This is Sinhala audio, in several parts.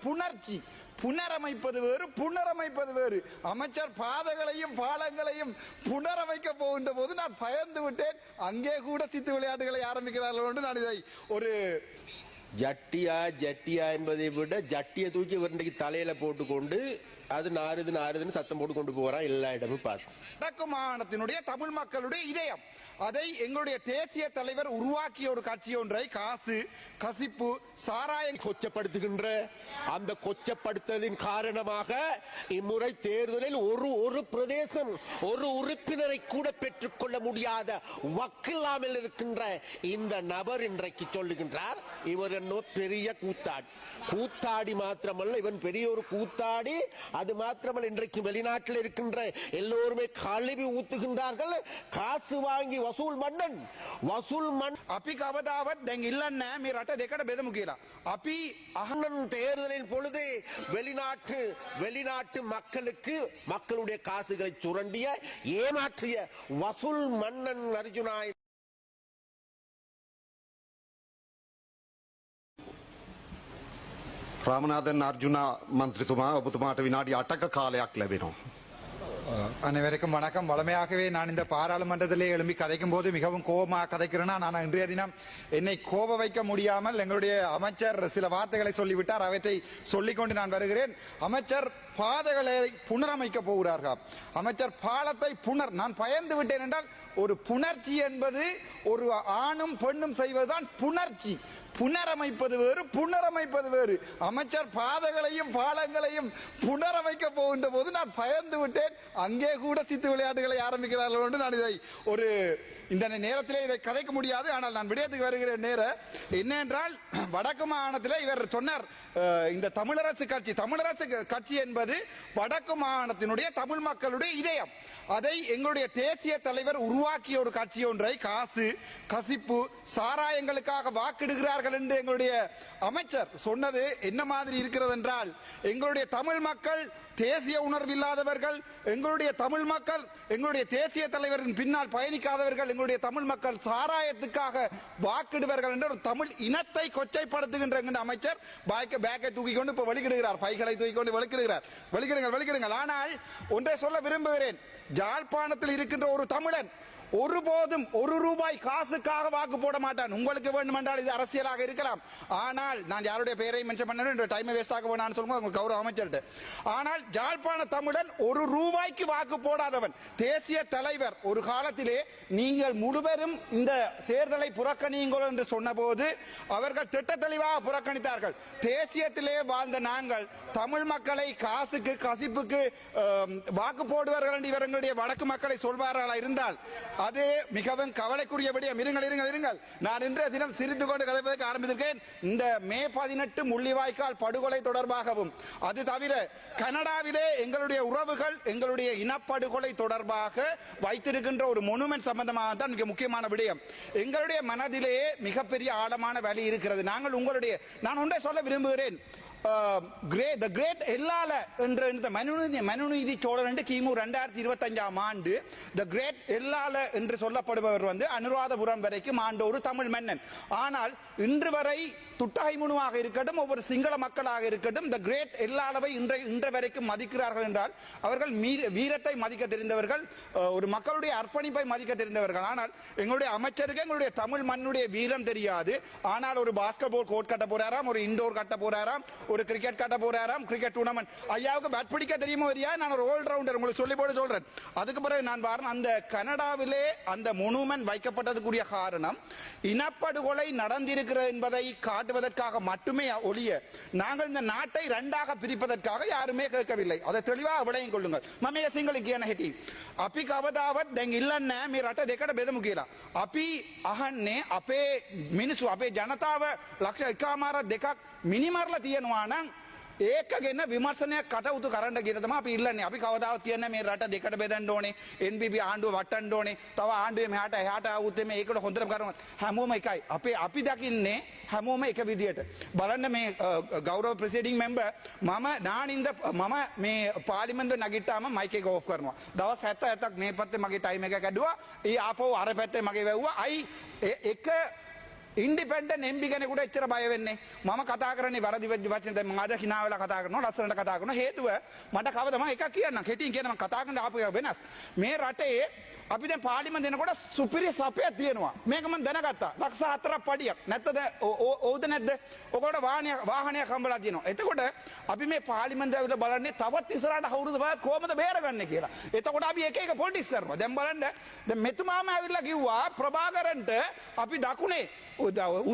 புணர்ச்சி. புனரமைப்பது வேறு, புனரமைப்பது வேறு. அமைச்சர் பாதைகளையும் பாலங்களையும் புனரமைக்க போகின்ற போது நான் பயந்து விட்டேன். அங்கே கூட சித்து விளையாட்டுகளை ஆரம்பிக்கிறார்கள் என்று நான் இதை ஒரு ஜட்டியா என்பதை விட ஜட்டியை தூக்கி இன்றைக்கு தலையில போட்டுக்கொண்டு அது நாறுதுன்னு சத்தம் போட்டு கொண்டு போறான். எல்லா இடமும் பார்த்து வடக்கு மாகாணத்தினுடைய தமிழ் மக்களுடைய இதயம், அதை எங்களுடைய தேசிய தலைவர் உருவாக்கிய ஒரு கட்சி ஒன்றை காசு, கசிப்பு, சாராயம் கொச்சப்படுத்துகின்ற அந்த கொச்சப்படுத்தலின் காரணமாக இம்முறை தேர்தலில் ஒரு பிரதேசம் ஒரு உறுப்பினரை கூட பெற்றுக்கொள்ள முடியாத வக்கில்லாமல் இருக்கின்ற இந்த நபர் இன்றைக்கு சொல்லுகின்றார் இவர் என்ன பெரிய கூத்தாடி மாத்திரமல்ல, இவன் பெரிய ஒரு கூத்தாடி. அது மாத்திரமல்ல, இன்றைக்கு வெளிநாட்டில் இருக்கின்ற எல்லோருமே கழுவி ஊத்துகின்றார்கள். காசு வாங்கி வசூல் மன்னன் අපි කවදාවත් දැන් ඉල්ලන්නේ නැහැ මේ රට දෙකට බෙදමු කියලා. අපි அகனன் தேர்தலின் பொழுது வெளிநாட்டு மக்களுடைய காசுகளை சுரண்டிய ஏமாற்றிய வசூல் மன்னன் அர்ஜுனாய் ராமநாதன் அர்ஜுனா மந்திரிතුමා ඔබතුමාට විනාඩි 8ක කාලයක් ලැබෙනවා. அனைவருக்கும் வணக்கம். வளமையாகவே நான் இந்த பாராளுமன்றத்திலே எழும்பி கதைக்கும் போது மிகவும் கோபமாக கதைக்கிறேன்னா, நான் இன்றைய தினம் என்னை கோப வைக்க முடியாமல் எங்களுடைய அமைச்சர் சில வார்த்தைகளை சொல்லிவிட்டார். அவற்றை சொல்லிக்கொண்டு நான் வருகிறேன். அமைச்சர் பாதைகளை புனரமைக்க போகிறார்கள். அமைச்சர் பாலத்தை நான் பயந்து விட்டேன் என்றால், ஒரு புணர்ச்சி என்பது ஒரு ஆணும் பெண்ணும் செய்வதுதான் புணர்ச்சி. புனரமைப்பது வேறு, புனரமைப்பது வேறு. அமைச்சர் பாதைகளையும் பாலங்களையும் புனரமைக்க போகின்ற போது நான் பயந்து விட்டேன். அங்கே கூட சித்து விளையாட்டுகளை ஆரம்பிக்கிறார்கள் என்று நான் இதை ஒரு இந்த நேரத்திலே இதை கதைக்க முடியாது. ஆனால் நான் விடயத்துக்கு வருகிறேன். நேரம் என்னென்றால், வடக்கு மாகாணத்தில் இவர் சொன்னார், இந்த தமிழரசு கட்சி என்பது வடக்கு மாகாணத்தினுடைய தமிழ் மக்களுடைய இதயம், அதை எங்களுடைய தேசிய தலைவர் உருவாக்கிய ஒரு கட்சி ஒன்றை காசு, கசிப்பு, சாராயங்களுக்காக வாக்கிடுகிறார்கள் என்று எங்களுடைய அமைச்சர் சொன்னது என்ன மாதிரி இருக்கிறது என்றால், எங்களுடைய தமிழ் மக்கள் தேசிய உணர்வு இல்லாதவர்கள், எங்களுடைய தமிழ் மக்கள் எங்களுடைய தேசிய தலைவரின் பின்னால் பயணிக்காதவர்கள், எங்களுடைய தமிழ் மக்கள் சாராயத்துக்காக வாக்கிடுவார்கள் என்ற ஒரு தமிழ் இனத்தை கொச்சைப்படுத்துகின்ற அமைச்சர் பேக்கை தூக்கி கொண்டு இப்ப வெளியிடுகிறார். பைகளை தூக்கி கொண்டு வெளிக்கிடுங்கள். ஆனால் ஒன்றை சொல்ல விரும்புகிறேன். யாழ்ப்பாணத்தில் இருக்கின்ற ஒரு தமிழன் ஒருபோதும் ஒரு ரூபாய் காசுக்காக வாக்கு போட மாட்டான். உங்களுக்கு வேண்டுமென்றால் இது அரசியலாக இருக்கலாம். ஆனால் நான் யாருடைய பெயரை மென்ஷன் பண்ண டைம் வேஸ்ட் ஆக வேணாம்னு சொல்லுங்க உங்களுக்கு கௌரவ அமைச்சர்கிட்ட. ஆனால் யாழ்ப்பாண தமிழன் ஒரு ரூபாய்க்கு வாக்கு போடாதவன். தேசிய தலைவர் ஒரு காலத்திலே நீங்கள் முழுவதும் இந்த தேர்தலை புறக்கணியுங்கள் என்று சொன்னபோது அவர்கள் திட்ட தெளிவாக புறக்கணித்தார்கள். தேசியத்திலே வாழ்ந்த நாங்கள் தமிழ் மக்களை காசுக்கு கசிப்புக்கு வாக்கு போடுவார்கள் என்று இவர்களுடைய வடக்கு மக்களை சொல்வார்களா இருந்தால் அது மிகவும் கவலைக்குரிய விடயம். இருங்கள். நான் இன்றைய தினம் சிரித்து கொண்டு கதைப்பதற்கு ஆரம்பித்திருக்கேன். இந்த மே 18 முள்ளிவாய்க்கால் படுகொலை தொடர்பாகவும், அது தவிர கனடாவிலே எங்களுடைய உறவுகள் எங்களுடைய இனப்படுகொலை தொடர்பாக வைத்திருக்கின்ற ஒரு மொனுமெண்ட் சம்பந்தமாக தான் மிக முக்கியமான விடயம். எங்களுடைய மனதிலே மிகப்பெரிய ஆழமான வலி இருக்கிறது. நான் ஒன்றை சொல்ல விரும்புகிறேன். த கிரேட் எல்லால என்ற மனுநீதி சோழன் என்று கிமு 2025 ஆண்டு த கிரேட் எல்லால என்று சொல்லப்படுபவர் அனுராதபுரம் வரைக்கும் ஆண்ட ஒரு தமிழ் மன்னன். ஆனால் இன்று வரை துட்டாய்முனுவாக இருக்கட்டும், ஒவ்வொரு சிங்கள மக்களாக இருக்கட்டும், த கிரேட் எல்லாளவை இன்று வரைக்கும் மதிக்கிறார்கள் என்றால் அவர்கள் வீரத்தை மதிக்க தெரிந்தவர்கள், ஒரு மக்களுடைய அர்ப்பணிப்பை மதிக்க தெரிந்தவர்கள். ஆனால் எங்களுடைய அமைச்சருக்கு எங்களுடைய தமிழ் மண்ணுடைய வீரம் தெரியாது. ஆனால் ஒரு பாஸ்கெட் பால் கோர்ட் கட்ட போறாராம், ஒரு இண்டோர் கட்ட போறாராம், ஒரு கிரிக்கெட் கட்ட போறாராம், கிரிக்கெட் டூர்னமெண்ட். ஐயாவுக்கு பேட் பிடிக்க தெரியுமோ இல்லையா? நான் ஒரு ஆல் ரவுண்டர் உங்களுக்கு சொல்லி போட சொல்றேன். அதுக்கு பிறகு நான் பாருங்க, அந்த கனடாவிலே அந்த மொனுமெண்ட் வைக்கப்பட்டதுக்குரிய காரணம் இனப்படுகொலை நடந்திருக்கிறது என்பதை காட்டுவதற்காக மட்டுமே ஒழிய நாங்கள் இந்த நாட்டை இரண்டாக பிரிப்பதற்காக யாருமே கேட்கவில்லை. அதை தெளிவாக விளங்கிக் கொள்ளுங்கள். මම සිංහල කියන හැටි අපි කවදාවත් දැන් ඉල්ලන්නේ මේ රට දෙකට බෙදමු කියලා. අපි අහන්නේ අපේ මිනිස්සු අපේ ජනතාව ලක්ෂ 1.2ක් මිනිමරලා තියෙනවා නම් ඒක ගැන විමර්ශනයක් කටයුතු කරන්න කියන තමයි අපි ඉල්ලන්නේ. අපි කවදාවත් කියන්නේ මේ රට දෙකට බෙදන්න ඕනේ, NBB ආණ්ඩුව වටන්න ඕනේ, තව ආණ්ඩුවේ මෙහාට එහාට ආවොත් මේකට හොඳටම කරනවා. හැමෝම එකයි. අපි දකින්නේ හැමෝම එක විදියට. බලන්න මේ ගෞරව ප්‍රෙසිඩිංగ్ මෙම්බර් මම මේ පාර්ලිමේන්තුවේ නැගිට්ටාම මයික් එක ඕෆ් කරනවා. දවස් 77ක් මේ පැත්තේ මගේ ටයිම් එක කැඩුවා. ඊ ආපහු අර පැත්තේ මගේ වැව්වා. අයි එක ඉන්ඩිපෙන්ඩන්ට් MP කෙනෙකුට එච්චර බය වෙන්නේ? මම කතා කරන්නේ වැරදි වචන දැන් මම අද hina වෙලා කතා කරනවා ලස්සනට කතා කරනවා හේතුව මට කවදම එකක් කියන්න කෙටියෙන් කියන මම කතා කරන ආපු එක වෙනස් මේ රටේ අපි දැන් පාර්ලිමේන්තුව දෙනකොට සුපිරි සපයක් තියෙනවා මේක මම දැනගත්තා ලක්ෂ 4ක් පඩියක් නැත්තද ඕවද නැද්ද ඔකට වාහනයක් හම්බලා තියෙනවා එතකොට අපි මේ පාර්ලිමේන්තුව ඇවිල්ලා බලන්නේ තවත් ඉස්සරහට අවුරුදු 5ක් කොහමද බේරගන්නේ කියලා එතකොට අපි එක එක පොලිටික්ස් කරනවා දැන් බලන්න දැන් මෙතුමාම ඇවිල්ලා කිව්වා ප්‍රභාකරන්ට අපි දකුණේ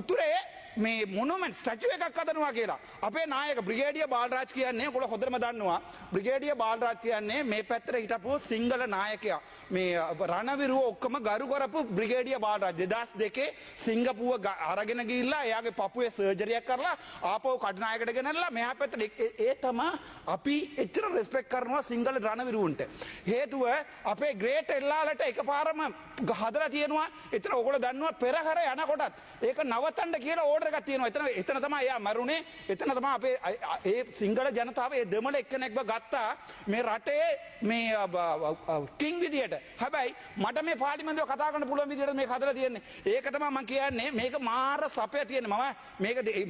උතුරේ මේ මොනුමන්ට් ස්ටැචු එකක් හදනවා කියලා. අපේ නායක බ්‍රිගේඩියර් බාලරාජ් කියන්නේ ඔයගොල්ලෝ හොඳටම දන්නවා. බ්‍රිගේඩියර් බාලරාජ් කියන්නේ මේ පැත්තට හිටපු සිංහල නායකයා. මේ රණවිරුව ඔක්කොම ගරු කරපු බ්‍රිගේඩියර් බාලරාජ් 2002 සිංගප්පූව අරගෙන ගිහිල්ලා එයාගේ පපුවේ සර්ජරියක් කරලා ආපහු කඩනායකට ගෙනල්ලා මෙහා පැත්තට ඒ තමයි අපි එච්චර රෙස්පෙක්ට් කරනවා සිංහල රණවිරුවන්ට. හේතුව අපේ ග්‍රේට් එල්ලාලට එකපාරම හදලා තියෙනවා. එතන ඔයගොල්ලෝ දන්නවා පෙරහැර යනකොටත් ඒක නවත්තන්න කියලා ඕඩර් එකක් තියෙනවා. එතන තමයි එයා මරුනේ. එතන තමයි අපේ ඒ සිංහල ජනතාව ඒ දෙමළ එක්කෙනෙක්ව ගත්තා මේ රටේ මේ කිං විදියට. හැබැයි මට මේ පාර්ලිමේන්තුව කතා කරන්න පුළුවන් විදියට මේක හදලා තියෙන්නේ. ඒක තමයි මම කියන්නේ මේක මාර සපය තියෙන මම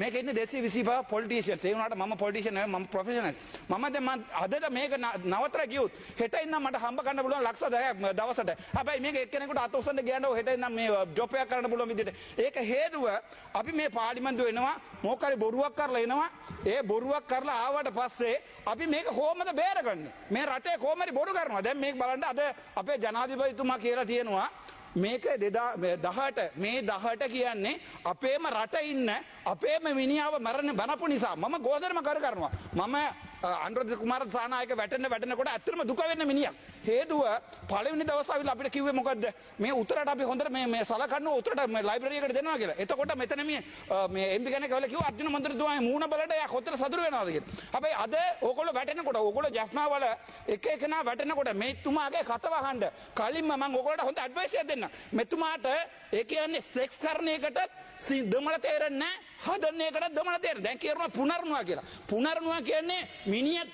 මේක ඉන්නේ 225 පොලිටිෂියන්ස්. ඒ වුණාට මම පොලිටිෂියන් නෙවෙයි මම ප්‍රොෆෙෂනල්. මම දැන් අද මේක නවතර ගියොත් හෙට ඉඳන් මට හම්බ කරන්න පුළුවන් ලක්ෂ 10ක් දවසට. හැබැයි මේක එක්කෙනෙකුට අත උස්සන්න ගියනෝ හෙට ඉඳන් මේ ජොබ් එකක් කරන්න පුළුවන් විදියට. ඒක හේතුව අපි මේ පාර්ලිමේන්තුව එනවා මොකක් හරි බොරුවක් කරලා එනවා ඒ බොරුවක් කරලා ආවට පස්සේ අපි මේක කොහොමද බේරගන්නේ මේ රටේ කොහොම හරි බොරු කරනවා දැන් මේක බලන්න අද අපේ ජනාධිපතිතුමා කියලා තියෙනවා මේක 2018 මේ 18 කියන්නේ අපේම රට ඉන්න අපේම මිනිහාව මරන්න බනපු නිසා මම ගෝදරම කරනවා මම අනුරාධ කුමාර සානායක වැටෙනකොට ඇත්තටම දුක වෙන්න මිනිහක් හේතුව පළවෙනි දවස් ආවිලා අපිට කිව්වේ මොකද්ද මේ උතරට අපි හොඳට මේ සලකන්න උතරට මේ ලයිබ්‍රරි එකට දෙනවා කියලා එතකොට මෙතන මේ MP කෙනෙක් ඇවිල්ලා කිව්වා අර්ජුන මන්ත්‍රීතුමාගේ මූණ බලට එයා කොතන සතුරු වෙනවද කියලා හැබැයි අද ඕගොල්ලෝ වැටෙනකොට ඕගොල්ලෝ ජැෆ්නා වල එක එකනා වැටෙනකොට මේතුමාගේ කත වහන්න කලින්ම මම ඕගොල්ලන්ට හොඳ ඇඩ්වයිස් එකක් දෙන්නම් මෙතුමාට ඒ කියන්නේ සෙක්ස් කරන එකට දමල තේරෙන්නේ නැහැ හදන එකට දමල තේරෙන්නේ දැන් කියනවා පුනර්නවා කියලා පුනර්නවා කියන්නේ මිනිහෙක්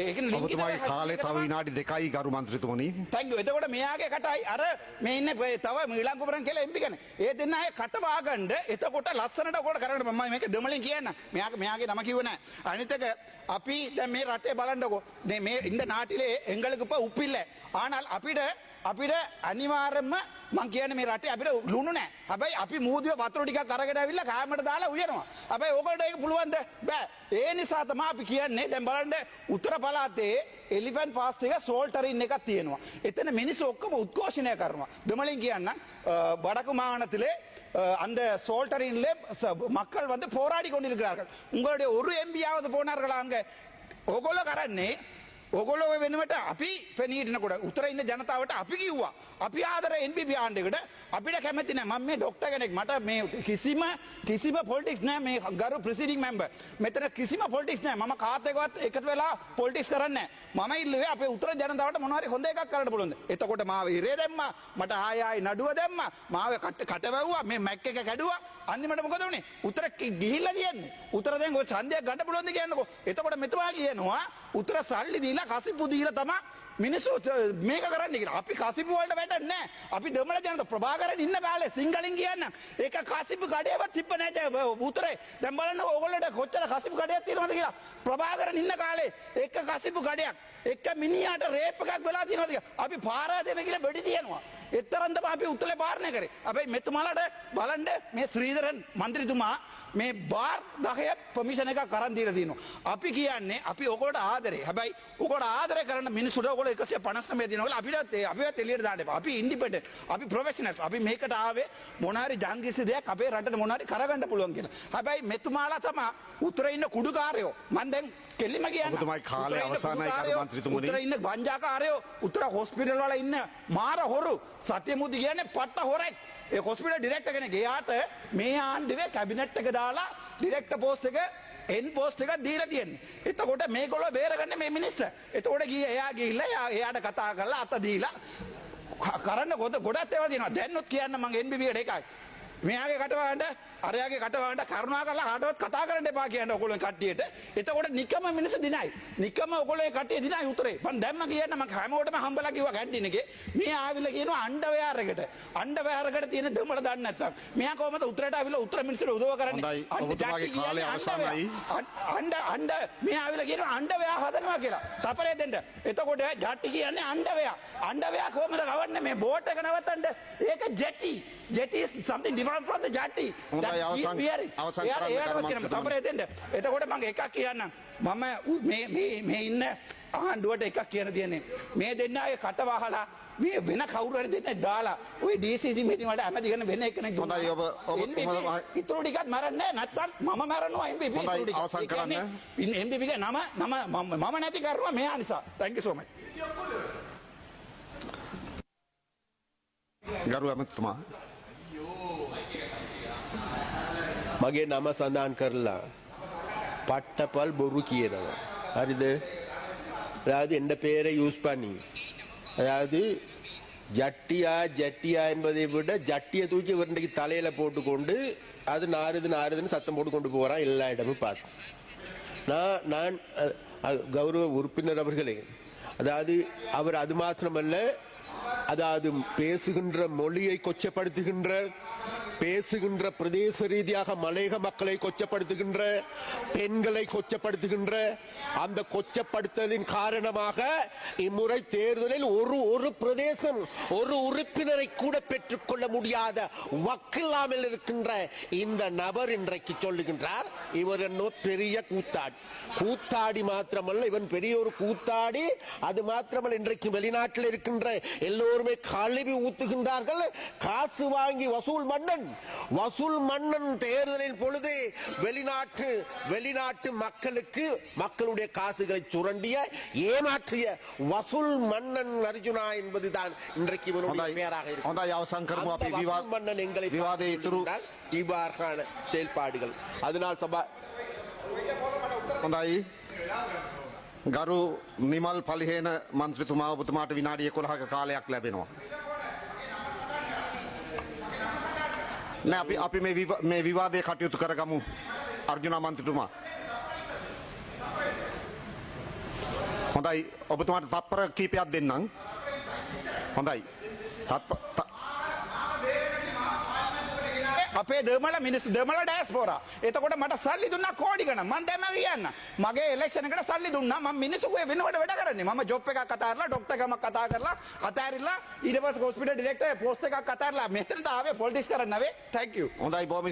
ඒකෙන් ලින්ක් ඔබතුමාගේ කාලේ තව විනාඩි 2යි ගරු මන්ත්‍රීතුමනි. thank you. එතකොට මෙයාගේ කටයි අර මේ ඉන්නේ තව මීලංගුපුරන් කියලා MP කෙනෙක්. ඒ දෙන්න අය කට වාගන්න එතකොට ලස්සනට ඔකට කරන්න මම මේක දෙමළෙන් කියන්න. මෙයාගේ නම කිව්වේ නැහැ. අනිත් එක අපි දැන් මේ රටේ බලන්නකෝ. දැන් මේ இந்த நாட்டிலே எங்களுக்கு இப்ப உப்பு இல்லை. ஆனால் අපිට අනිවාර්යයෙන්ම මං කියන්නේ මේ රටේ අපිට ලුණු නැහැ. හැබැයි අපි මූදුවේ වතුර ටිකක් අරගෙන ඇවිල්ලා කෑමට දාලා උයනවා. හැබැයි ඕකට ඒක පුළුවන්ද? බෑ. ඒ නිසා තමයි අපි කියන්නේ දැන් බලන්න උත්තර පළාතේ එලිෆන්ට් පාස් එක සෝල්ටරින් එකක් තියෙනවා. එතන මිනිස්සු ඔක්කොම උද්ඝෝෂණය කරනවා. දෙමළෙන් කියන්න வடக்கு மாகாணத்திலே அந்த சோல்டரின்ல மக்கள் வந்து போராடி கொண்டிருக்கிறார்கள். உங்களுடைய ஒரு எம்பியாவது போனார்களா அங்க? ඔගොල්ලෝ කරන්නේ ඔගොල්ලෝ වෙනුවට අපි පෙනීටනකොට උතර ඉන්න ජනතාවට අපි කිව්වා අපි ආදර NPP ආණ්ඩුවකට අපිට කැමති නැහැ මම මේ ડોක්ටර් කෙනෙක් මට මේ කිසිම පොලිටික්ස් නැහැ මේ ගරු ප්‍රෙසිඩිංగ్ මෙම්බර් මෙතන කිසිම පොලිටික්ස් නැහැ මම කාත් එක්කවත් එකතු වෙලා පොලිටික්ස් කරන්නේ නැහැ මම ඉල්ලුවේ අපේ උතර ජනතාවට මොනවා හරි හොඳ එකක් කරන්න පුළුවන්ද එතකොට මාව ඉරේ දැම්මා මට ආයි නඩුව දැම්මා මාව කට වැව්වා මේ මැක් එක කැඩුවා අන්තිමට මොකද වුනේ උතර ගිහිල්ලා කියන්නේ උතර දැන් ඔය ඡන්දයක් ගන්න පුළුවන්ද කියන්නකෝ එතකොට මෙතුමා කියනවා උතර සල්ලි දීලා කසිප්පු දීලා තමයි මිනිස්සු මේක කරන්නේ කියලා. අපි කසිප්පු වලට වැටෙන්නේ නැහැ. අපි දෙමළ ජනතාව ප්‍රභාකරන් ඉන්න කාලේ සිංහලෙන් කියන්න. ඒක කසිප්පු කඩේවත් තිබ්බ නැහැ උතරේ. දැන් බලන්න ඕගොල්ලෝට කොච්චර කසිප්පු කඩයක් තියෙනවද කියලා. ප්‍රභාකරන් ඉන්න කාලේ එක කසිප්පු කඩයක් එක මිනිහාට රේප් එකක් වෙලා තියෙනවද කියලා. අපි පාරා දෙන කියලා බෙඩි තියනවා. එතරම් තමයි අපි උත්තලේ පාලනය කරේ. හැබැයි මෙතුමාලට බලන්න මේ ශ්‍රීධරන් മന്ത്രിතුමා මේ බාර් 10ක් පර්මිෂන් එකක් අරන් දීලා දිනවා. අපි කියන්නේ අපි ඔයගොල්ලෝ ආදරේ. හැබැයි ඔයගොල්ලෝ ආදරේ කරන මිනිස්සුන්ට ඔයගොල්ලෝ 159 දිනවල අපිවත් එළියට දාන්න එපා. අපි ඉන්ඩිපෙන්ඩන්ට්. අපි ප්‍රොෆෙෂනල්ස්. අපි මේකට ආවේ මොනාරි ජංගිසි දෙයක් අපේ රටට මොනාරි කරගන්න පුළුවන් කියලා. හැබැයි මෙතුමාලා තමයි උතුරේ ඉන්න කුඩුකාරයෝ. මම දැන් කෙලිම කියන්නේ ඔබතුමායි කාලේ අවසానයි ගරු මන්ත්‍රීතුමනි. උතුරේ ඉන්න ගංජාකාරයෝ උතුර හොස්පිටල් වල ඉන්න මාර හොරු සත්‍යමුති කියන්නේ පට්ට හොරෙක්. ඒ හොස්පිටල් ඩිරෙක්ටර් කෙනෙක් එයාට මේ ආණ්ඩුවේ කැබිනට් එක දාලා ඩිරෙක්ටර් පෝස්ට් එක එන් පෝස්ට් එකක් දීලා තියෙන්නේ. එතකොට මේගොල්ලෝ බේරගන්නේ මේ මිනිස්ටර්. එතකොට එයා ගිහිල්ලා එයාට කතා කරලා අත දීලා කරන්න ගොඩක් ඒවා තියෙනවා. දැන්වත් කියන්න මම NBB එකට එකයි. මෙයාගේ කටවහඬ අරයාගේ කටවලට කරුණා කරලා කාටවත් කතා කරන්න එපා කියන ඔයගොල්ලෝ කට්ටියට. එතකොට නිකම මිනිස්සු දිනයි. නිකම ඔයගොල්ලෝ කට්ටිය දිනයි උතරේ. මම දැම්ම කියන්න මම හැමෝටම හම්බලා කිව්වා කැන්ටින් එකේ. මේ ආවිල කියනවා අණ්ඩවැයර් එකට. අණ්ඩවැයර් එකට තියෙන දෙමළ දන්නේ නැත්තම්. මෙයා කොහමද උතරට ආවිල උතර මිනිස්සුන්ට උදව් කරන්නේ? ඔබතුමාගේ කාලය අවසానයි. අණ්ඩ මේ ආවිල කියනවා අණ්ඩවැයර් හදනවා කියලා. තපරේ දෙන්න. එතකොට ජට්ටි කියන්නේ අණ්ඩවැයර්. අණ්ඩවැයර් කොහමද ගවන්නේ මේ බෝට් එක නවත්තන්න? ඒක ජෙටි. Jetty is something different from the jetty. තපරේ දෙන්න. එතකොට මම එකක් කියන්නම්. මම මේ ඉන්න ආණ්ඩුවට එකක් කියන්න තියෙන්නේ. මේ දෙන්නාගේ කට වහලා මේ වෙන කවුරු හරි දෙන්නෙක් දාලා ওই DCC මීටින් වලට ඇමති කරන වෙන එකෙක් හොඳයි ඔබ ඉතුරු ටිකත් මරන්නේ නැත්තම් මම මරනවා MPP හොඳයි අවසන් කරන්න. MPP ගේ නම මම නැති කරුවා මෙයා නිසා. Thank you so much. ගරු ඇමතිතුමා මගේ නම සඳහන් කරලා පට්ටපල් බොරු කියනවා. හරිද? அதாவது எந்த பேரை யூஸ் பண்ணி அதாவது ஜட்டியா என்பதை விட ஜட்டியை தூக்கி இவருடைய தலையில போட்டுக்கொண்டு அது நாறுதுன்னு சத்தம் போட்டு கொண்டு போறான் எல்லா இடமும் பார்த்து நான் கௌரவ உறுப்பினர் அவர்களே, அதாவது அவர் அது மாத்திரமல்ல, அதாவது பேசுகின்ற மொழியை கொச்சப்படுத்துகின்ற, பேசுகின்ற பிரதேச ரீதியாக மலையக மக்களை கொச்சப்படுத்துகின்ற, பெண்களை கொச்சப்படுத்துகின்ற அந்த கொச்சப்படுத்தலின் காரணமாக இம்முறை தேர்தலில் ஒரு பிரதேசம் ஒரு உறுப்பினரை கூட பெற்றுக்கொள்ள முடியாத வக்கில்லாமல் இருக்கின்ற இந்த நபர் இன்றைக்கு சொல்லுகின்றார் இவர் என்ன பெரிய கூத்தாடி மாத்திரமல்ல, இவன் பெரிய ஒரு கூத்தாடி. அது மாத்திரமல்ல, இன்றைக்கு வெளிநாட்டில் இருக்கின்ற எல்லோருமே கழுவி ஊத்துகின்றார்கள். காசு வாங்கி வசூல் மன்னன் தேர்தலின் பொழுது வெளிநாட்டு மக்களுடைய காசுகளை சுரண்டிய ஏமாற்றிய வசூல் மன்னன் அர்ஜுனா என்பதுதான் இன்றைக்கு இவனுடைய பெயராக இருக்கு. மன்னன் எங்களை இவ்வாறான செயல்பாடுகள். அதனால் හොඳයි ගරු නිමල් පලිහේන මන්ත්‍රීතුමා ඔබතුමාට විනාඩි 11ක කාලයක් ලැබෙනවා. නෑ අපි මේ විවාදය කටයුතු කරගමු අර්ජුනා මන්ත්‍රීතුමා. හොඳයි ඔබතුමාට තත්පර කීපයක් දෙන්නම්. හොඳයි. අපේ දෙමළ මිනිස්සු දෙමළ ඩයස්පෝරා. එතකොට මට සල්ලි දුන්නා කෝටි ගණන්. මම දැන් කියන්න. මගේ ඉලෙක්ෂන් එකට සල්ලි දුන්නා. මම මිනිස්සුගේ වෙනකොට වැඩ කරන්නේ. මම ජොබ් එකක් අතාරලා ડોක්ටර් කමක් කතා කරලා අතාරිලා ඊට පස්සේ හොස්පිටල් ඩිරෙක්ටර් පෝස්ට් එකක් අතාරලා මෙතනට ආවේ පොලිටික්ස් කරන්න නෙවෙයි. Thank you. හොඳයි බොහොම